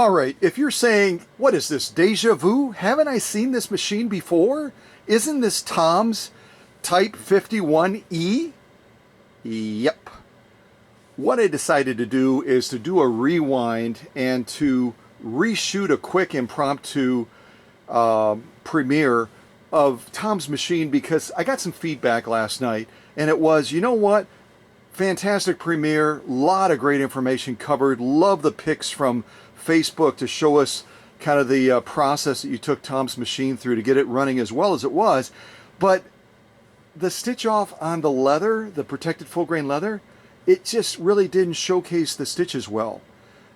All right, if you're saying, what is this, deja vu? Haven't I seen this machine before? Isn't this Tom's Type 51E? Yep. What I decided to do is to do a rewind and to reshoot a quick impromptu premiere of Tom's machine because I got some feedback last night, and it was, you know what? Fantastic premiere, a lot of great information covered. Love the pics from Facebook to show us kind of the process that you took Tom's machine through to get it running as well as it was. But the stitch off on the leather, the protected full grain leather, it just really didn't showcase the stitches well.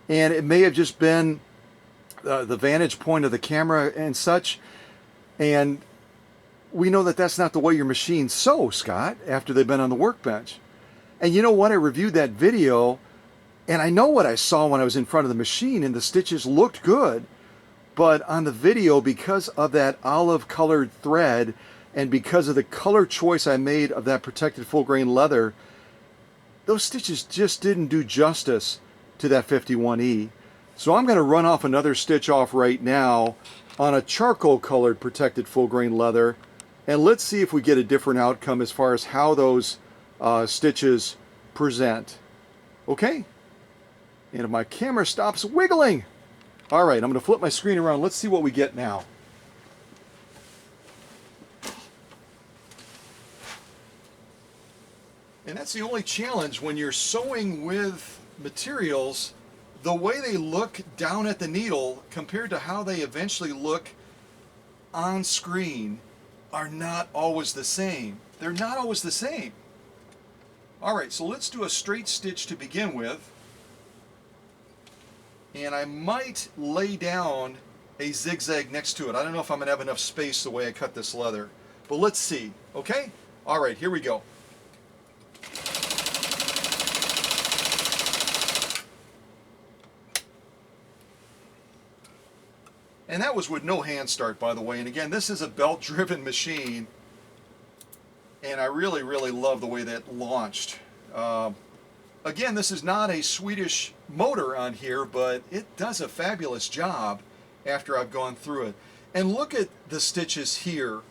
And it may have just been the vantage point of the camera and such. And we know that that's not the way your machines sew, Scott, after they've been on the workbench. And you know what? I reviewed that video, and I know what I saw when I was in front of the machine, and the stitches looked good. But on the video, because of that olive colored thread, and because of the color choice I made of that protected full grain leather, those stitches just didn't do justice to that 51E. So I'm going to run off another stitch off right now on a charcoal colored protected full grain leather, and let's see if we get a different outcome as far as how those stitches present. Okay? And if my camera stops wiggling, all right, I'm going to flip my screen around. Let's see what we get now. And that's the only challenge when you're sewing with materials, the way they look down at the needle compared to how they eventually look on screen are not always the same. They're not always the same. All right, so let's do a straight stitch to begin with. And I might lay down a zigzag next to it. I don't know if I'm going to have enough space the way I cut this leather, but let's see, okay? All right, here we go. And that was with no hand start, by the way. And again, this is a belt-driven machine, and I really, really love the way that launched. Again, this is not a Swedish motor on here, but it does a fabulous job after I've gone through it. And look at the stitches here.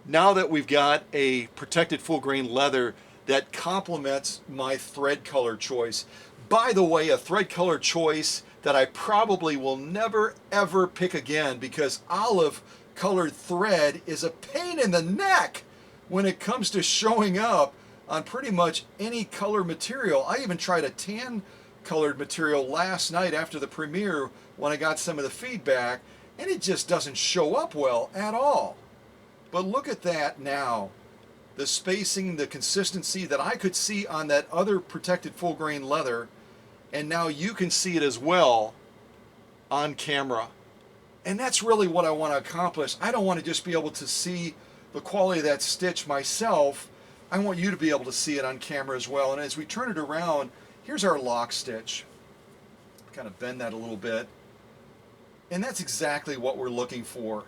Now that we've got a protected full grain leather that complements my thread color choice. By the way, a thread color choice that I probably will never ever pick again, because olive colored thread is a pain in the neck when it comes to showing up on pretty much any color material. I even tried a tan colored material last night after the premiere when I got some of the feedback, and it just doesn't show up well at all. But look at that now. The spacing, the consistency that I could see on that other protected full grain leather, and now you can see it as well on camera. And that's really what I want to accomplish. I don't want to just be able to see the quality of that stitch myself. I want you to be able to see it on camera as well. And as we turn it around, here's our lock stitch. Kind of bend that a little bit. And that's exactly what we're looking for.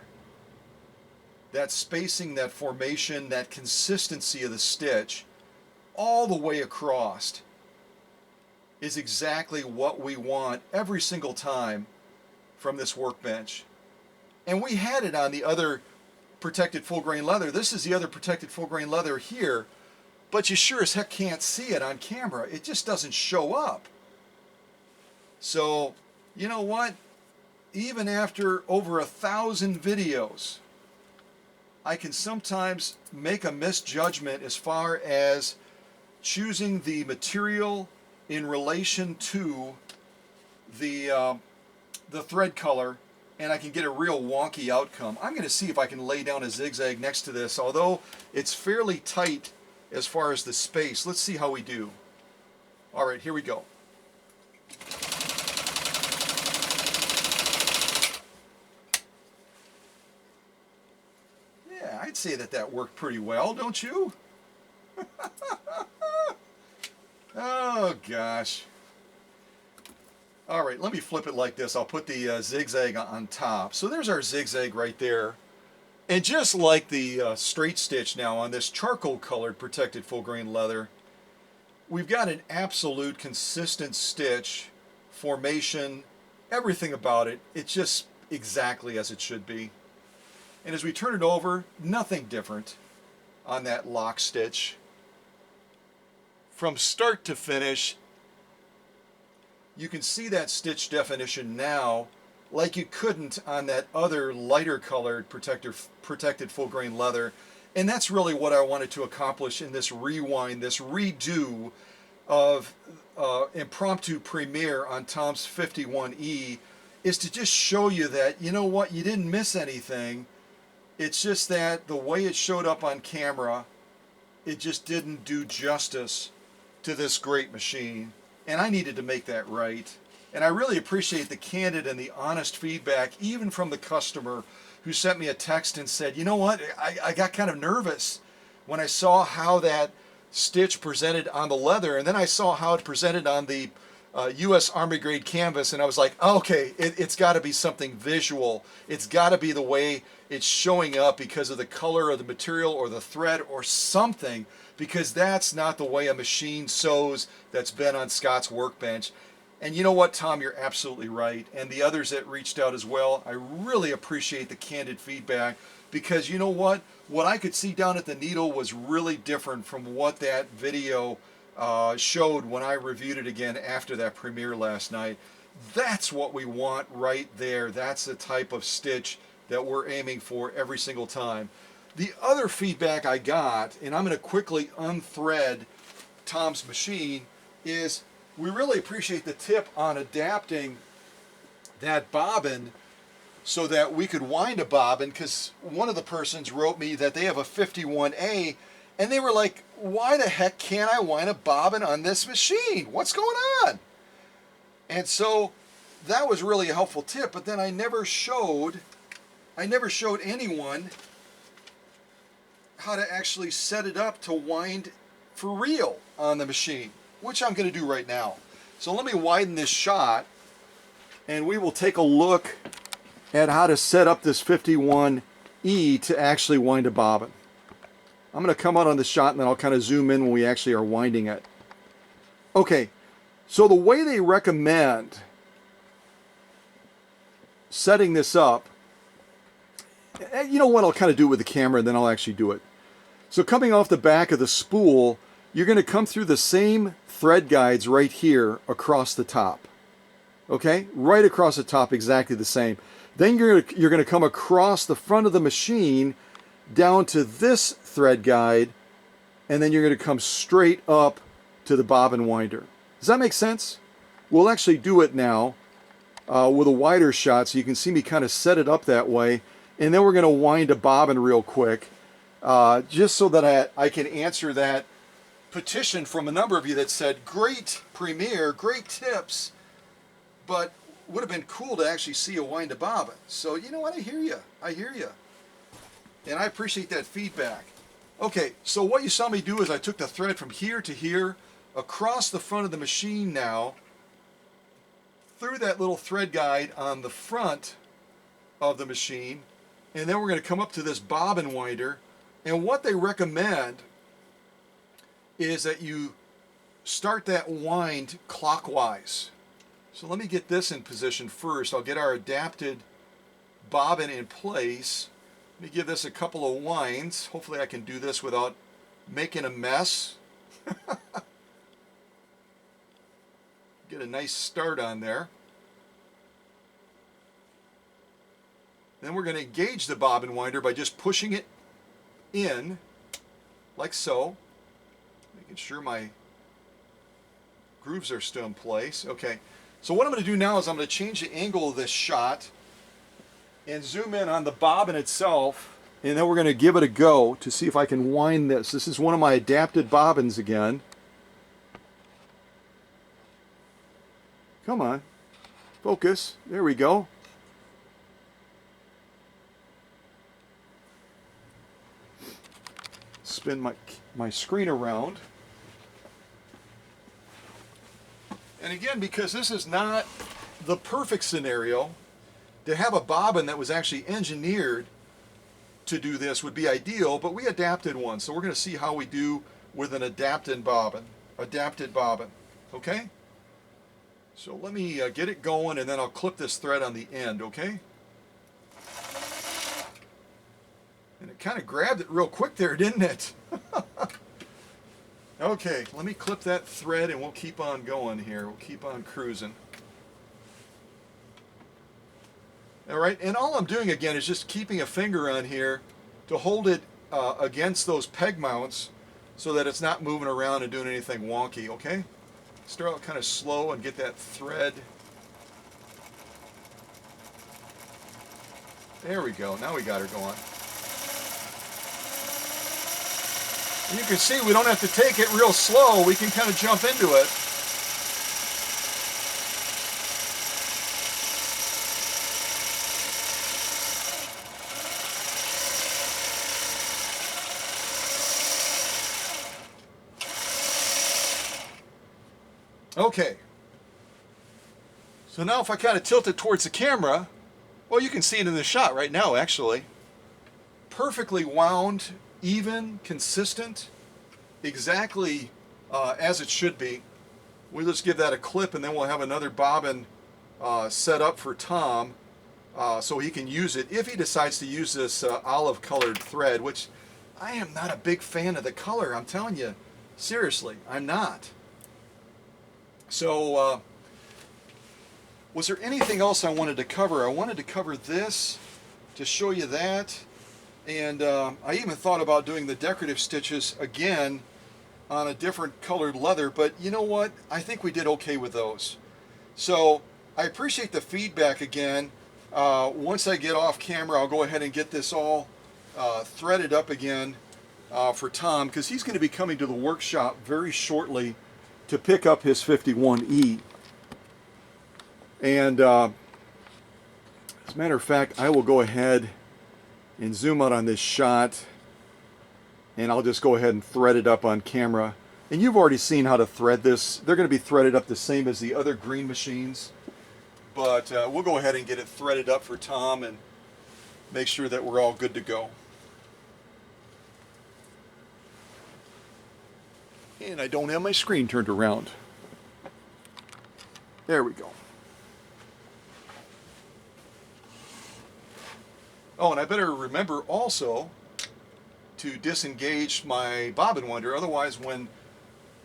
That spacing, that formation, that consistency of the stitch all the way across is exactly what we want every single time from this workbench. And we had it on the other protected full grain leather. This is the other protected full grain leather here, but you sure as heck can't see it on camera. It just doesn't show up. So, you know what? Even after over 1,000 videos, I can sometimes make a misjudgment as far as choosing the material in relation to the thread color, and I can get a real wonky outcome. I'm going to see if I can lay down a zigzag next to this, although it's fairly tight as far as the space. Let's see how we do. All right, here we go. Yeah, I'd say that worked pretty well, don't you? Oh gosh. All right, let me flip it like this. I'll put the zigzag on top. So there's our zigzag right there. And just like the straight stitch now on this charcoal colored protected full grain leather, we've got an absolute consistent stitch formation everything about it, it's just exactly as it should be. And as we turn it over, nothing different on that lock stitch. From start to finish, you can see that stitch definition now like you couldn't on that other lighter colored protected full grain leather. And that's really what I wanted to accomplish in this rewind, this redo of Impromptu Premier on Tom's 51E, is to just show you that, you know what, you didn't miss anything. It's just that the way it showed up on camera, it just didn't do justice to this great machine. And I needed to make that right. And I really appreciate the candid and the honest feedback, even from the customer who sent me a text and said, you know what, I got kind of nervous when I saw how that stitch presented on the leather, and then I saw how it presented on the U.S. Army grade canvas, and I was like, okay, it's got to be something visual. It's got to be the way it's showing up because of the color of the material or the thread or something, because that's not the way a machine sews that's been on Scott's workbench. And you know what, Tom, you're absolutely right. And the others that reached out as well, I really appreciate the candid feedback, because you know what I could see down at the needle was really different from what that video showed when I reviewed it again after that premiere last night. That's what we want right there. That's the type of stitch that we're aiming for every single time. The other feedback I got, and I'm going to quickly unthread Tom's machine, is we really appreciate the tip on adapting that bobbin so that we could wind a bobbin, because one of the persons wrote me that they have a 51A and they were like, why the heck can't I wind a bobbin on this machine? What's going on? And so that was really a helpful tip, but then I never showed anyone how to actually set it up to wind for real on the machine, which I'm going to do right now. So let me widen this shot and we will take a look at how to set up this 51E to actually wind a bobbin. I'm going to come out on the shot and then I'll kind of zoom in when we actually are winding it. Okay, so the way they recommend setting this up, you know what, I'll kind of do it with the camera and then I'll actually do it. So coming off the back of the spool, you're going to come through the same thread guides right here across the top. Okay, right across the top, exactly the same. Then you're going to come across the front of the machine down to this thread guide, and then you're going to come straight up to the bobbin winder. Does that make sense? We'll actually do it now with a wider shot so you can see me kind of set it up that way, and then we're going to wind a bobbin real quick just so that I can answer that petition from a number of you that said, great Premier, great tips, but would have been cool to actually see a wind a bobbin. So you know what, I hear you. And I appreciate that feedback. Okay, so what you saw me do is I took the thread from here to here, across the front of the machine now, through that little thread guide on the front of the machine, and then we're going to come up to this bobbin winder. And what they recommend is that you start that wind clockwise. So let me get this in position first. I'll get our adapted bobbin in place. Let me give this a couple of winds. Hopefully I can do this without making a mess. Get a nice start on there. Then we're going to engage the bobbin winder by just pushing it in, like so. Making sure my grooves are still in place. Okay, so what I'm going to do now is I'm going to change the angle of this shot and zoom in on the bobbin itself, and then we're going to give it a go to see if I can wind this. This is one of my adapted bobbins again. Come on, focus. There we go. Spin my screen around. And again, because this is not the perfect scenario, to have a bobbin that was actually engineered to do this would be ideal, but we adapted one. So we're going to see how we do with an adapted bobbin. Okay? So let me get it going, and then I'll clip this thread on the end, okay? And it kind of grabbed it real quick there, didn't it? Okay, let me clip that thread and we'll keep on going here. We'll keep on cruising. All right, and all I'm doing again is just keeping a finger on here to hold it against those peg mounts so that it's not moving around and doing anything wonky, okay? Start out kind of slow and get that thread. There we go, now we got her going. And you can see we don't have to take it real slow, we can kind of jump into it. Okay, so now if I kind of tilt it towards the camera, well, you can see it in the shot right now actually. Perfectly wound, even, consistent, exactly as it should be. We'll just give that a clip and then we'll have another bobbin set up for Tom so he can use it if he decides to use this olive colored thread, which I am not a big fan of the color, I'm telling you, seriously, I'm not. So was there anything else I wanted to cover? I wanted to cover this to show you that. And I even thought about doing the decorative stitches again on a different colored leather, but you know what? I think we did okay with those. So I appreciate the feedback again. Once I get off camera, I'll go ahead and get this all threaded up again for Tom, because he's going to be coming to the workshop very shortly to pick up his 51E. And as a matter of fact, I will go ahead and zoom out on this shot, and I'll just go ahead and thread it up on camera. And you've already seen how to thread this. They're going to be threaded up the same as the other green machines, but we'll go ahead and get it threaded up for Tom and make sure that we're all good to go. And I don't have my screen turned around. There we go. Oh, and I better remember also to disengage my bobbin winder. Otherwise, when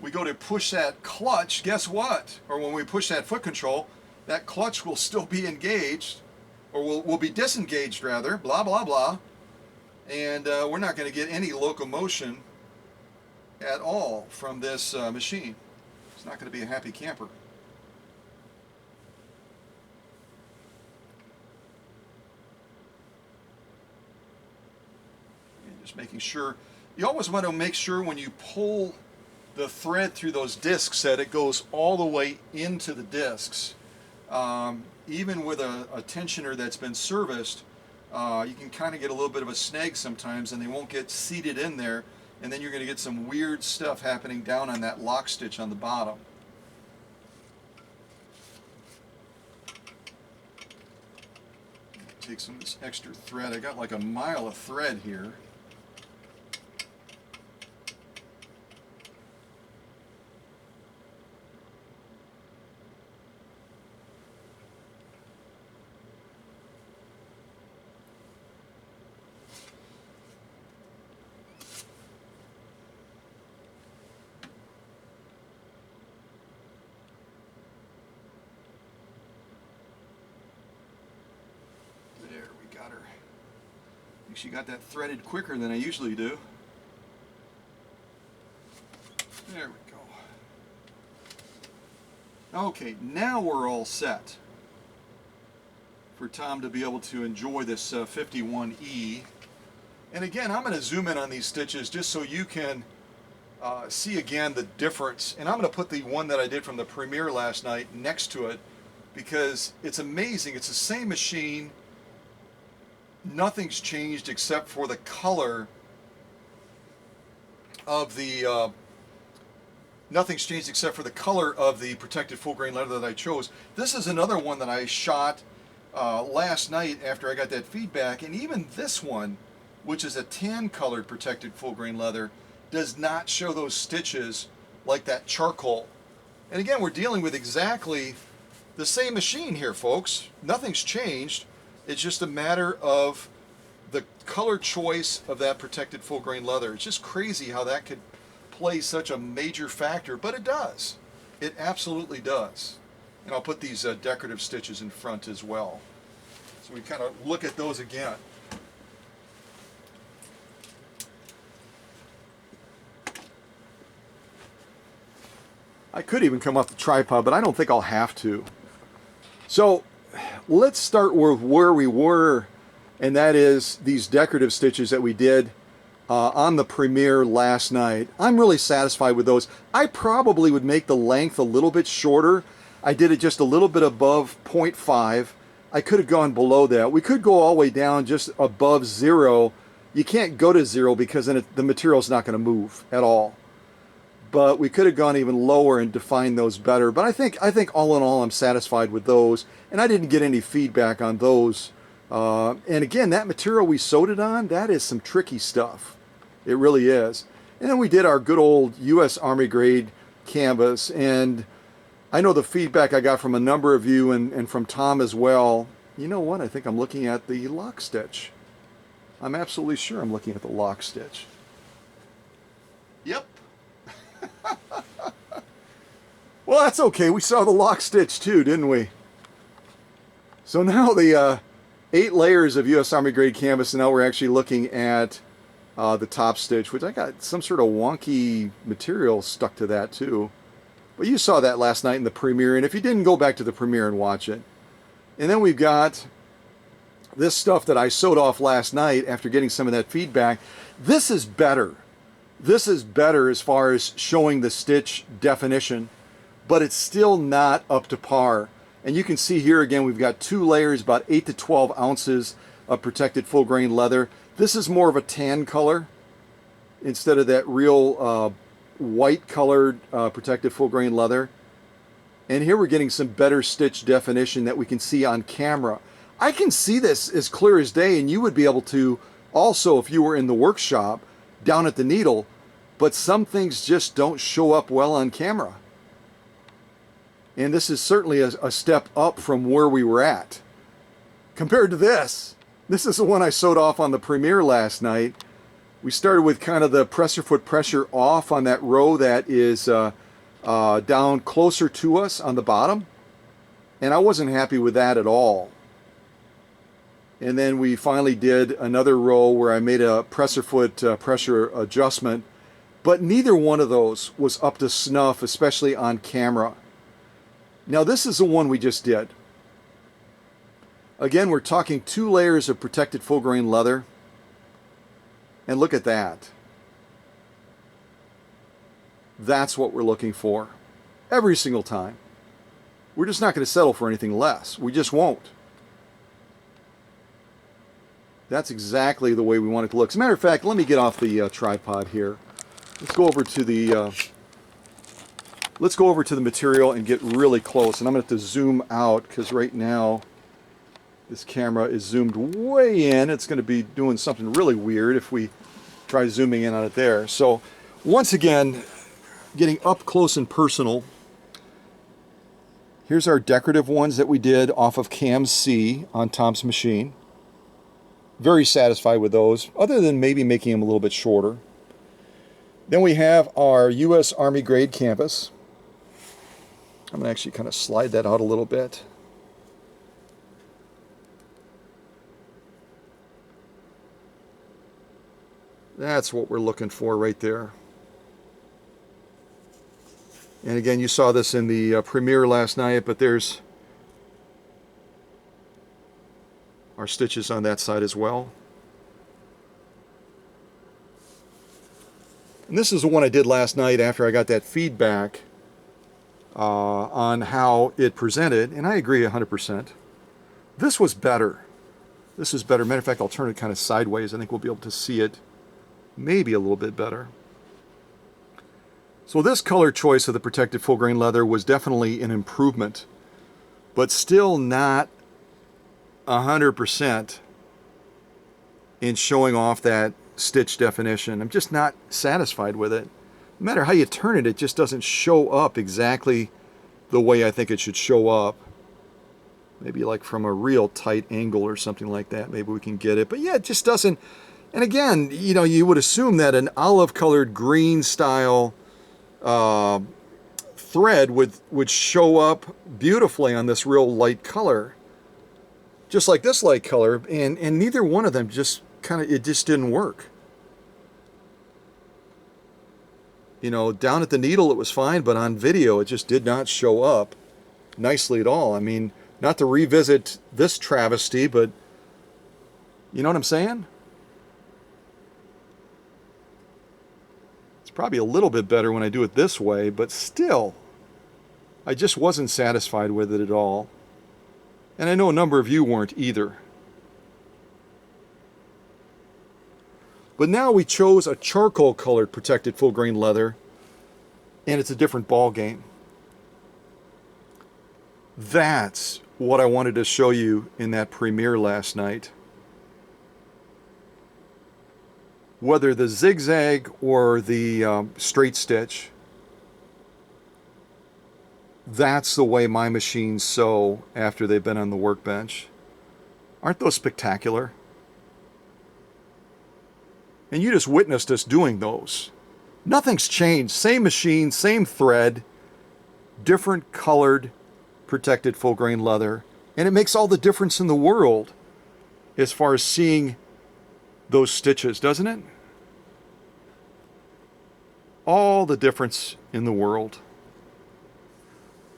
we go to push that clutch, guess what? Or when we push that foot control, that clutch will still be engaged, or will be disengaged rather, blah, blah, blah. And we're not going to get any locomotion at all from this machine. It's not going to be a happy camper. And just making sure, you always want to make sure when you pull the thread through those discs that it goes all the way into the discs. Even with a tensioner that's been serviced, you can kind of get a little bit of a snag sometimes, and they won't get seated in there, and then you're going to get some weird stuff happening down on that lock stitch on the bottom. Take some of this extra thread. I got like a mile of thread here. Got her. I think she got that threaded quicker than I usually do. There we go. Okay, now we're all set for Tom to be able to enjoy this 51E. And again, I'm going to zoom in on these stitches just so you can see again the difference. And I'm going to put the one that I did from the Premier last night next to it, because it's amazing. It's the same machine. Nothing's changed except for the color of the protected full grain leather that I chose. This is another one that I shot last night after I got that feedback, and even this one, which is a tan colored protected full grain leather, does not show those stitches like that charcoal. And again, we're dealing with exactly the same machine here, folks. Nothing's changed. It's just a matter of the color choice of that protected full grain leather. It's just crazy how that could play such a major factor, but it does. It absolutely does. And I'll put these decorative stitches in front as well. So we kind of look at those again. I could even come off the tripod, but I don't think I'll have to. So let's start with where we were, and that is these decorative stitches that we did on the Premier last night. I'm really satisfied with those. I probably would make the length a little bit shorter. I did it just a little bit above 0.5. I could have gone below that. We could go all the way down just above 0. You can't go to 0 because then the material's not going to move at all. But we could have gone even lower and defined those better. But I think all in all, I'm satisfied with those. And I didn't get any feedback on those. And again, that material we sewed it on, that is some tricky stuff. It really is. And then we did our good old U.S. Army grade canvas. And I know the feedback I got from a number of you and from Tom as well. You know what? I think I'm looking at the lock stitch. I'm absolutely sure I'm looking at the lock stitch. Yep. Well, that's okay. We saw the lock stitch too, didn't we? So now the 8 layers of U.S. Army grade canvas, and now we're actually looking at the top stitch, which I got some sort of wonky material stuck to that too. But you saw that last night in the Premier, and if you didn't, go back to the Premier and watch it. And then we've got this stuff that I sewed off last night after getting some of that feedback. This is better. This is better as far as showing the stitch definition, but it's still not up to par. And you can see here again, we've got 2 layers, about 8 to 12 ounces of protected full grain leather. This is more of a tan color instead of that real white colored protected full grain leather. And here we're getting some better stitch definition that we can see on camera. I can see this as clear as day, and you would be able to also if you were in the workshop down at the needle, but some things just don't show up well on camera. And this is certainly a step up from where we were at. Compared to this, this is the one I sewed off on the Premier last night. We started with kind of the presser foot pressure off on that row that is down closer to us on the bottom. And I wasn't happy with that at all. And then we finally did another row where I made a presser foot pressure adjustment. But neither one of those was up to snuff, especially on camera. Now this is the one we just did. Again, we're talking 2 layers of protected full grain leather. And look at that. That's what we're looking for every single time. We're just not going to settle for anything less. We just won't. That's exactly the way we want it to look. As a matter of fact, let me get off the tripod here. Let's go over to the material and get really close. And I'm going to have to zoom out because right now this camera is zoomed way in. It's going to be doing something really weird if we try zooming in on it there. So once again, getting up close and personal. Here's our decorative ones that we did off of Cam C on Tom's machine. Very satisfied with those, other than maybe making them a little bit shorter. Then we have our U.S. Army grade canvas. I'm going to actually kind of slide that out a little bit. That's what we're looking for right there. And again, you saw this in the Premier last night, but there's our stitches on that side as well. And this is the one I did last night after I got that feedback on how it presented, and I agree 100%. This was better. This is better. Matter of fact, I'll turn it kind of sideways. I think we'll be able to see it maybe a little bit better. So this color choice of the protected full grain leather was definitely an improvement, but still not 100% in showing off that stitch definition. I'm just not satisfied with it. No matter how you turn it, it just doesn't show up exactly the way I think it should show up. Maybe like from a real tight angle or something like that. Maybe we can get it. But yeah, it just doesn't. And again, you know, you would assume that an olive-colored green style thread would show up beautifully on this real light color, just like this light color. And neither one of them just it just didn't work. You know, down at the needle it was fine, but on video it just did not show up nicely at all. I mean, not to revisit this travesty, but you know what I'm saying? It's probably a little bit better when I do it this way, but still, I just wasn't satisfied with it at all. And I know a number of you weren't either. But now we chose a charcoal colored protected full grain leather, and it's a different ball game. That's what I wanted to show you in that premiere last night. Whether the zigzag or the straight stitch, that's the way my machines sew after they've been on the workbench. Aren't those spectacular? And you just witnessed us doing those. Nothing's changed. Same machine, same thread, different colored protected full grain leather. And it makes all the difference in the world as far as seeing those stitches, doesn't it? All the difference in the world.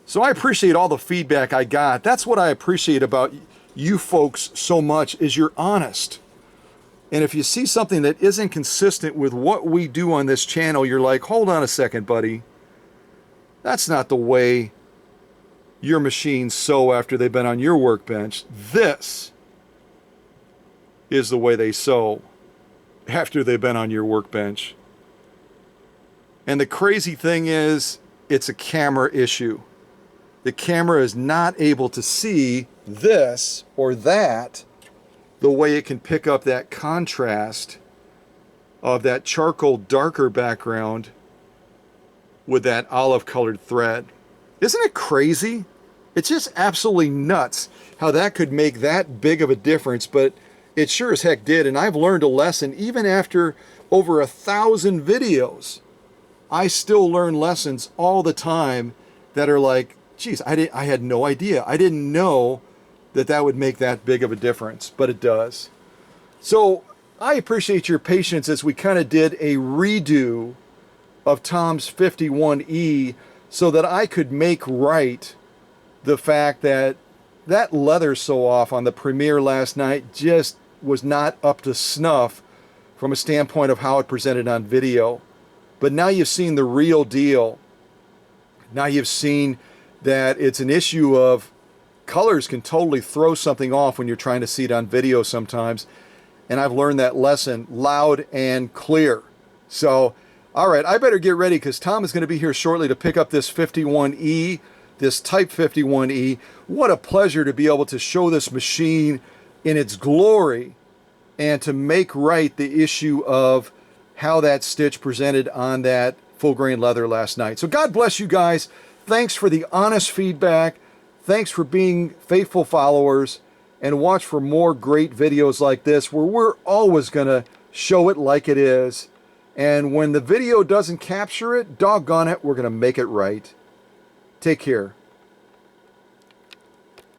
So I appreciate all the feedback I got. That's what I appreciate about you folks so much, is you're honest. And if you see something that isn't consistent with what we do on this channel, you're like, hold on a second, buddy. That's not the way your machines sew after they've been on your workbench. This is the way they sew after they've been on your workbench. And the crazy thing is, it's a camera issue. The camera is not able to see this or that the way it can pick up that contrast of that charcoal darker background with that olive colored thread. Isn't it crazy? It's just absolutely nuts how that could make that big of a difference, but it sure as heck did. And I've learned a lesson. Even after over 1,000 videos, I still learn lessons all the time that are like, geez, I had no idea. I didn't know that that would make that big of a difference, but it does. So I appreciate your patience as we kind of did a redo of Tom's 51E so that I could make right the fact that that leather sew-off on the premiere last night just was not up to snuff from a standpoint of how it presented on video. But now you've seen the real deal. Now you've seen that it's an issue of colors can totally throw something off when you're trying to see it on video sometimes. And I've learned that lesson loud and clear. So, all right, I better get ready because Tom is going to be here shortly to pick up this 51E, this Type 51E. What a pleasure to be able to show this machine in its glory and to make right the issue of how that stitch presented on that full grain leather last night. So God bless you guys. Thanks for the honest feedback. Thanks for being faithful followers, and watch for more great videos like this where we're always going to show it like it is. And when the video doesn't capture it, doggone it, we're going to make it right. Take care.